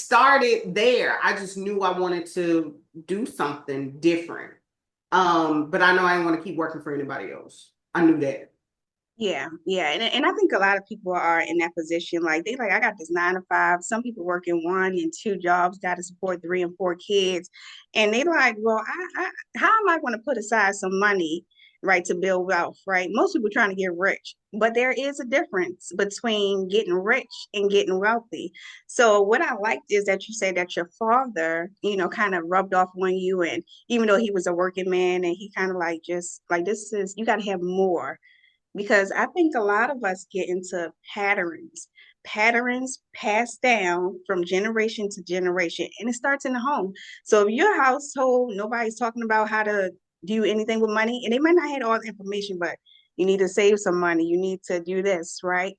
started there. I just knew I wanted to do something different. But I know I didn't want to keep working for anybody else. I knew that. Yeah, yeah. And I think a lot of people are in that position. Like they like, I got this 9 to 5. Some people working 1 and 2 jobs, got to support 3 and 4 kids. And they like, well, how am I going to put aside some money, right, to build wealth, right? Most people trying to get rich, but there is a difference between getting rich and getting wealthy. So what I liked is that you said that your father, kind of rubbed off on you, and even though he was a working man, and he kind of like just like this is you got to have more, because I think a lot of us get into patterns passed down from generation to generation, and it starts in the home. So if your household, nobody's talking about how to do anything with money, and they might not have all the information, but you need to save some money, you need to do this, right?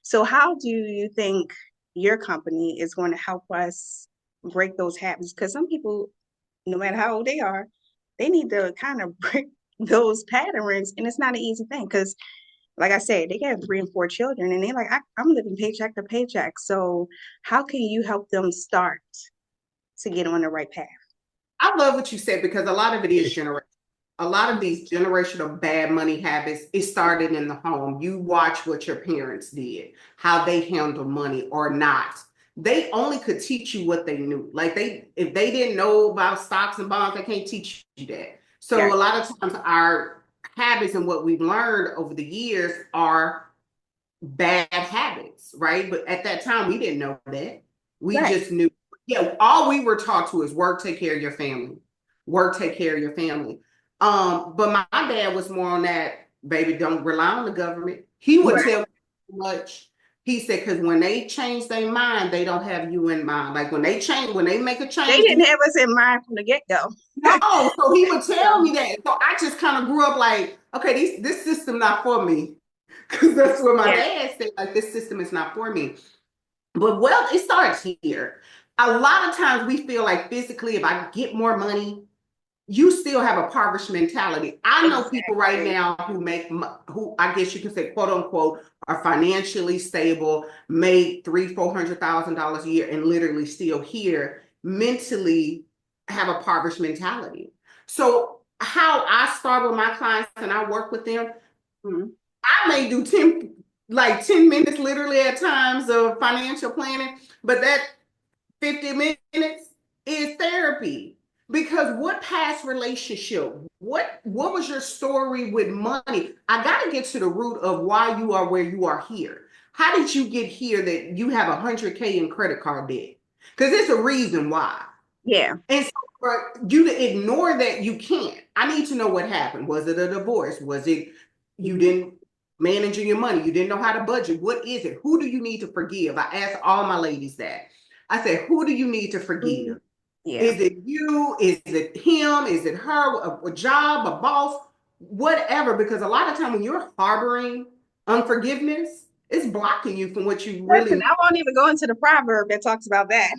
So how do you think your company is going to help us break those habits? Because some people, no matter how old they are, they need to kind of break those patterns, and it's not an easy thing because like I said, they got 3 and 4 children, and they're like, I'm living paycheck to paycheck. So how can you help them start to get on the right path? I love what you said because a lot of it is generational. A lot of these generational bad money habits, it started in the home. You watch what your parents did, how they handle money or not. They only could teach you what they knew. Like if they didn't know about stocks and bonds, they can't teach you that. So Yeah, a lot of times our habits and what we've learned over the years are bad habits, right? But at that time, we didn't know that. We right. just knew, yeah, all we were taught to is work, take care of your family, work, take care of your family. But my dad was more on that, baby, don't rely on the government. He would Right. tell me so much. He said, because when they change their mind, they don't have you in mind. Like when they change, when they make a They change, didn't have us in mind from the get-go. no. So he would tell So me that. So I just kind of grew up like, okay, this system not for me. Because that's what my yeah, dad said, like, this system is not for me. But well, it starts here. A lot of times we feel like physically, if I get more money, you still have a impoverished mentality. I know people right exactly. now who I guess you could say, quote unquote, are financially stable, make $300,000-400,000 a year, and literally still here, mentally have a impoverished mentality. So how I start with my clients and I work with them, Mhm. I may do 10 minutes literally at times of financial planning, but that 50 minutes is therapy. Because what past relationship, what was your story with money? I got to get to the root of why you are where you are here. How did you get here that you have 100K in credit card debt? Because there's a reason why. Yeah, And so for you to ignore that, you can't. I need to know what happened. Was it a divorce? Was it you mhm. didn't managing your money? You didn't know how to budget? What is it? Who do you need to forgive? I ask all my ladies that. I said, who do you need to Mhm. forgive? Yeah, Is it you? Is it him? Is it her? A job, a boss, whatever? Because a lot of time when you're harboring unforgiveness, it's blocking you from what you really listen, need. I won't even go into the proverb that talks about that.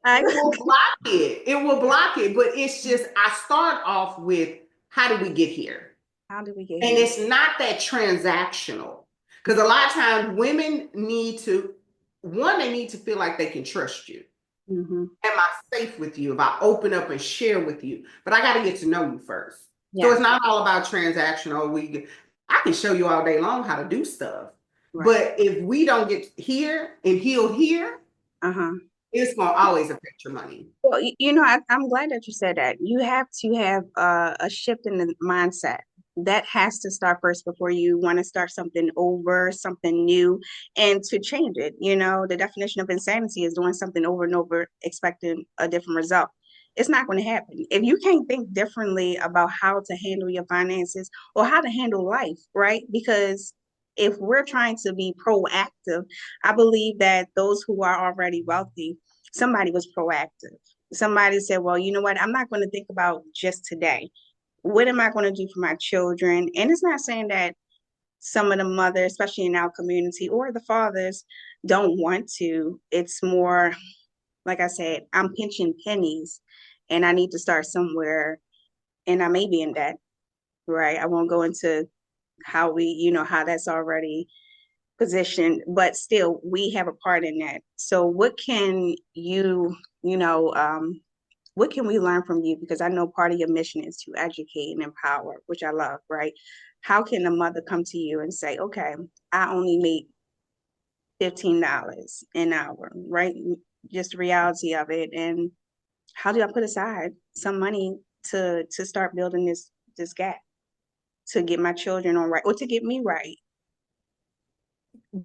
I, It will block it. It will block it. But it's just, I start off with how did we get here? how did we get And here? it's not that transactional. Because a lot of times women need to, one, they need to feel like they can trust you. Hmm. Am I safe with you if I open up and share with you? But I got to get to know you first. So Yeah, it's not all about transactional. I can show you all day long how to do stuff. right. But if we don't get here and heal here, Uh-huh. it's going to always affect your money. Well, I'm glad that you said that. You have to have a shift in the mindset. That has to start first before you want to start something over, something new, and to change it. The definition of insanity is doing something over and over, expecting a different result. It's not going to happen. If you can't think differently about how to handle your finances or how to handle life, right? Because if we're trying to be proactive, I believe that those who are already wealthy, somebody was proactive. Somebody said, well, you know what? I'm not going to think about just today. What am I going to do for my children? And it's not saying that some of the mothers, especially in our community, or the fathers, don't want to. It's more, like I said, I'm pinching pennies and I need to start somewhere, and I may be in debt, right? I won't go into how how that's already position, but still we have a part in that. So what can you know, what can we learn from you? Because I know part of your mission is to educate and empower, which I love, right? How can a mother come to you and say, okay, I only make $15 an hour, right? Just the reality of it. And how do I put aside some money to start building this gap to get my children on right or to get me right?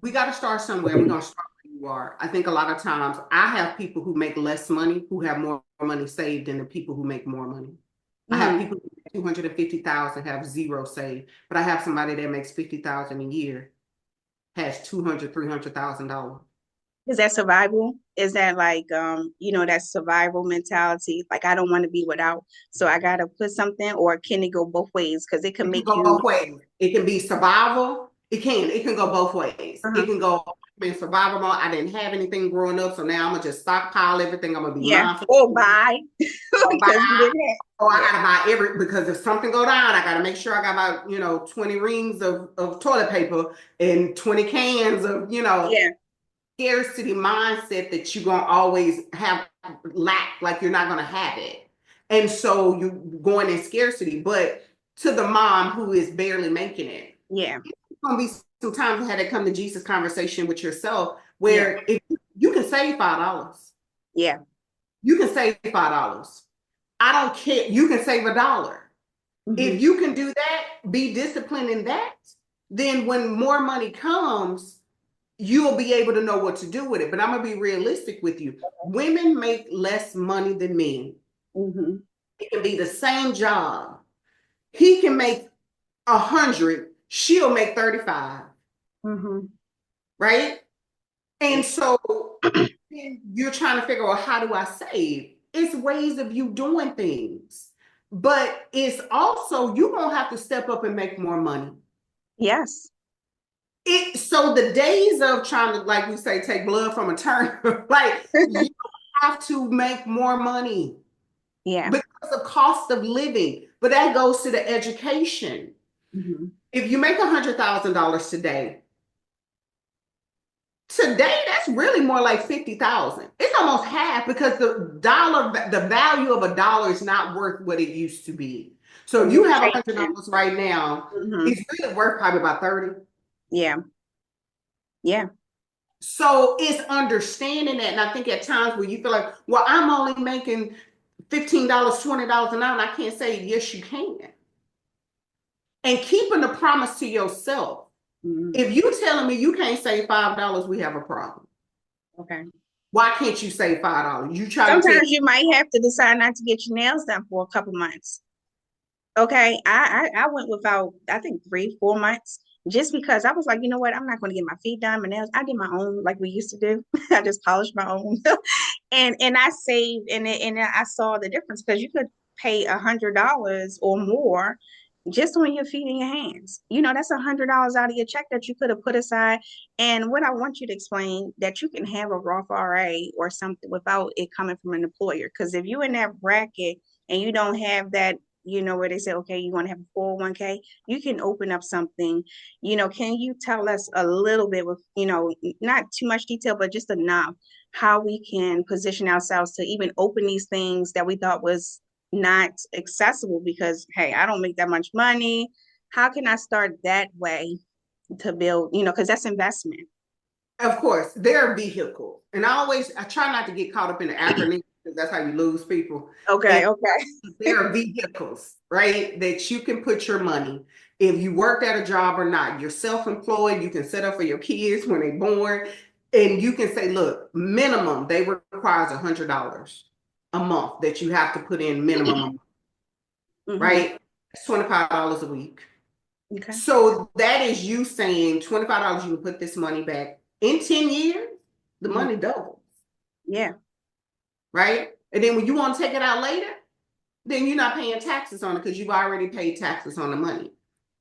We got to start somewhere. We're going to start where you are. I think a lot of times I have people who make less money who have more money saved than the people who make more money. I have Mm. people who make 250,000 have zero saved, but I have somebody that makes 50,000 a year has 200, $300,000. Is that survival? Is that like that survival mentality? Like I don't want to be without, so I gotta put something, or can it go both ways? Because it can It can make go you both ways. It can be survival. It can go both ways. It uh-huh. can go in survival mode. I didn't have anything growing up, so now I'm gonna just stockpile everything. I'm gonna be Yeah. mindful. Or buy Or buy, because you didn't have. or I Yeah. gotta buy because if something go down, I gotta make sure I got about 20 rings of toilet paper and 20 cans of Yeah. scarcity mindset that you're gonna always have lack, like you're not gonna have it. And so you going in scarcity. But to the mom who is barely making it, Yeah. it's gonna be some times you had to come to Jesus conversation with yourself Yeah. where if you can save $5. Yeah. You can save $5. I don't care. You can save $1. Hmm. If you can do that, be disciplined in that, then when more money comes, you'll be able to know what to do with it. But I'm gonna be realistic with you. Women make less money than men. Hmm. It can be the same job. He can make 100, she'll make 35, Hmm. right? And so then you're trying to figure out, how do I save? It's ways of you doing things. But it's also you're gonna have to step up and make more money. Yes. So the days of trying to, like we say, take blood from a turnip, like you have to make more money Yeah. because of cost of living. But that goes to the education. Hmm. If you make $100,000 today that's really more like 50,000. It's almost half because the value of a dollar is not worth what it used to be. So if you It's have changing. $100 right now, Hmm. it's really worth probably about 30. Yeah. Yeah. So it's understanding that. And I think at times where you feel like, well, I'm only making $15, $20 an hour, and I can't say, yes, you can. And keeping the promise to yourself. Hmm. If you telling me you can't save $5, we have a problem. Okay. Why can't you save $5? You try to tell. Sometimes you might have to decide not to get your nails done for a couple months. Okay, I went without, I think 3, 4 months, just because I was like, you know what, I'm not going to get my feet done, my nails. I did my own like we used to do. I just polished my own, and I saved, and I saw the difference because you could pay $100 or more just on your feet and your hands. That's $100 out of your check that you could have put aside. And what I want you to explain that you can have a Roth IRA or something without it coming from an employer. Because if you're in that bracket and you don't have that, where they say, okay, you want to have a 401k, you can open up something. Can you tell us a little bit with, not too much detail, but just enough how we can position ourselves to even open these things that we thought was not accessible because, hey, I don't make that much money. How can I start that way to build, because that's investment. Of course, there are vehicles. And I try not to get caught up in the acronym because that's how you lose people. And Okay, okay. there are vehicles, right, that you can put your money. If you worked at a job or not, you're self-employed, you can set up for your kids when they're born, and you can say, look, minimum, they requires $100 a month that you have to put in minimum, a month, Hmm. right? It's $25 a week. Okay. So that is you saying $25, you can put this money back. In 10 years, the Hmm. money doubles, Yeah. right? And then when you want to take it out later, then you're not paying taxes on it because you've already paid taxes on the money.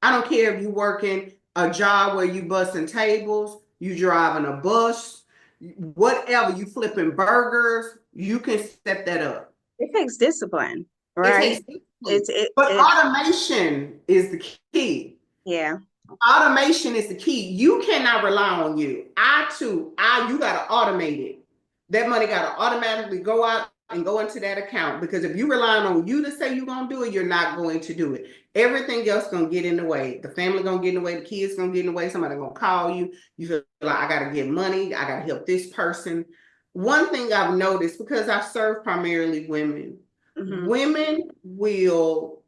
I don't care if you're working a job where you busting tables, you driving a bus, whatever, you flipping burgers, you can step that up. It takes discipline, It right? takes discipline. It's it But it automation is the key. yeah. Automation is the key. You cannot rely on you. You gotta automate it. That money gotta automatically go out and go into that account. Because if you relying on you to say you're gonna do it, you're not going to do it. Everything else gonna get in the way. The family gonna get in the way, the kids gonna get in the way, somebody gonna call you. You feel like I gotta get money, I gotta help this person. One thing I've noticed, because I serve primarily women, women will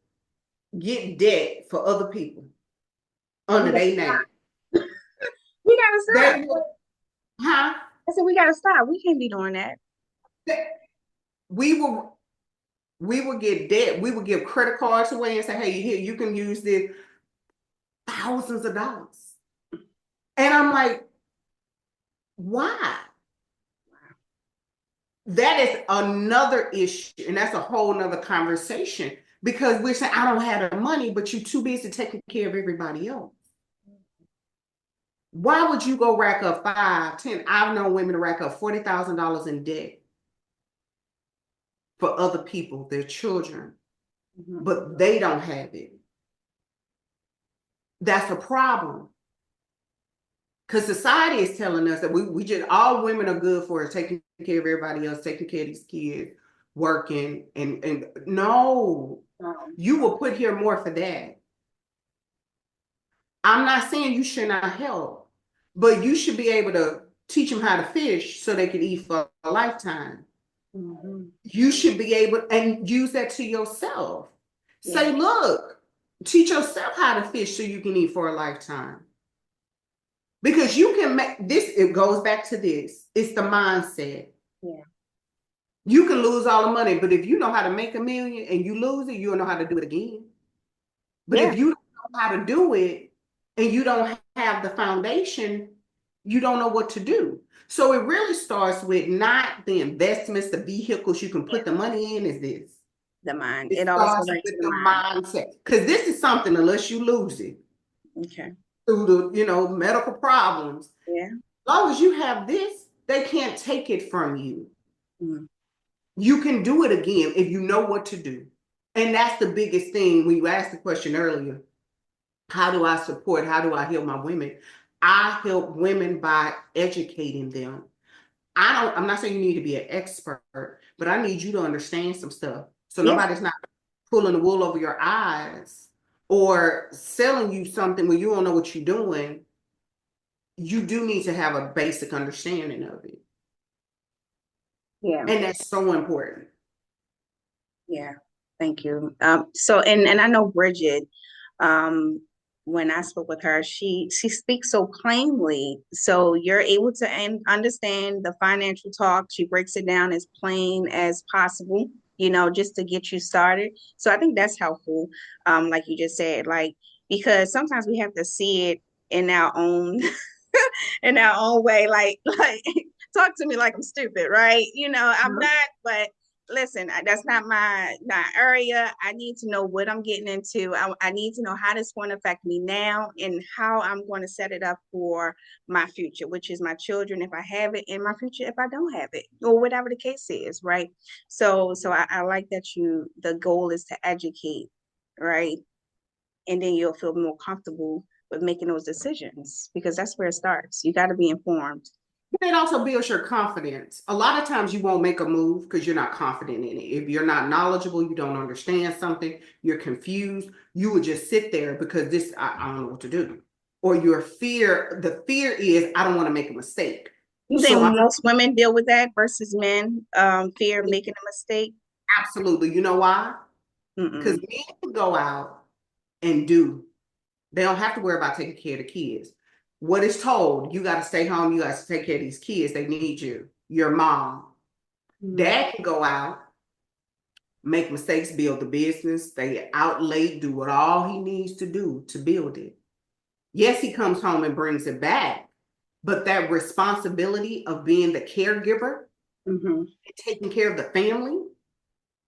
get debt for other people We under gotta their stop. name. We gotta stop. They will, huh? I said we gotta stop. We can't be doing that. We will we will get debt. We will give credit cards away and say, hey, here, you can use this thousands of dollars. And I'm like, why? That is another issue, and that's a whole nother conversation because we're saying, I don't have the money, but you're too busy taking care of everybody else. Why would you go rack up 5, 10? I've known women to rack up $40,000 in debt for other people, their children, but they don't have it. That's a problem. Because society is telling us that we just, all women are good for taking care of everybody else, taking care of these kids, working, and no, you will put here more for that. I'm not saying you should not help, but you should be able to teach them how to fish so they can eat for a lifetime. You should be able and use that to yourself. Say, look, teach yourself how to fish so you can eat for a lifetime. Because you can make this, it goes back to this. It's the mindset. Yeah. You can lose all the money, but if you know how to make $1 million and you lose it, you'll know how to do it again. But if you don't know how to do it and you don't have the foundation, you don't know what to do. So it really starts with not the investments, the vehicles you can put the money in, is this. The mind. It It always starts goes back with to the the mind. mindset. Because this is something, unless you lose it Okay. through the, medical problems. Yeah. As long as you have this, they can't take it from you. Mm. You can do it again if you know what to do. And that's the biggest thing when you asked the question earlier. How do I support? How do I help my women? I help women by educating them. I'm not saying you need to be an expert, but I need you to understand some stuff. So nobody's not pulling the wool over your eyes or selling you something when you don't know what you're doing. You do need to have a basic understanding of it. Yeah. And that's so important. Yeah. Thank you. So and I know Bridgett, when I spoke with her, she speaks so plainly. So you're able to understand the financial talk. She breaks it down as plain as possible, just to get you started. So I think that's helpful. Like you just said, like, because sometimes we have to see it in our own in our own way, like talk to me like I'm stupid, right? I'm not, but listen, that's not my area. I need to know what I'm getting into. I need to know how this going to affect me now and how I'm going to set it up for my future, which is my children if I have it, and my future if I don't have it, or whatever the case is, right? So I like that the goal is to educate, right? And then you'll feel more comfortable with making those decisions because that's where it starts. You got to be informed. It also builds your confidence. A lot of times you won't make a move because you're not confident in it. If you're not knowledgeable, you don't understand something, you're confused, you would just sit there because I don't know what to do. Or the fear is, I don't want to make a mistake. You think So most women deal with that versus men, fear of making a mistake? absolutely. You know why? Because men can go out and do. They don't have to worry about taking care of the kids. What is told, you got to stay home, you got to take care of these kids, they need you. Your mom. Dad can go out, make mistakes, build the business, stay out late, do what all he needs to do to build it. Yes, he comes home and brings it back, but that responsibility of being the caregiver and taking care of the family,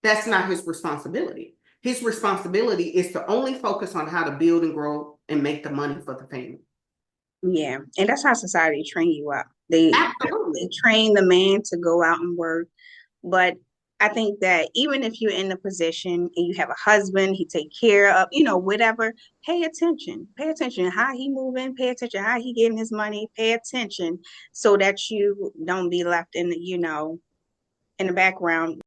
that's not his responsibility. His responsibility is to only focus on how to build and grow and make the money for the family. Yeah, and that's how society train you up. They Absolutely. train the man to go out and work, but I think that even if you're in the position and you have a husband, he take care of, you know, whatever, pay attention. Pay attention how he moving, pay attention how he getting his money, pay attention so that you don't be left in the, you know, in the background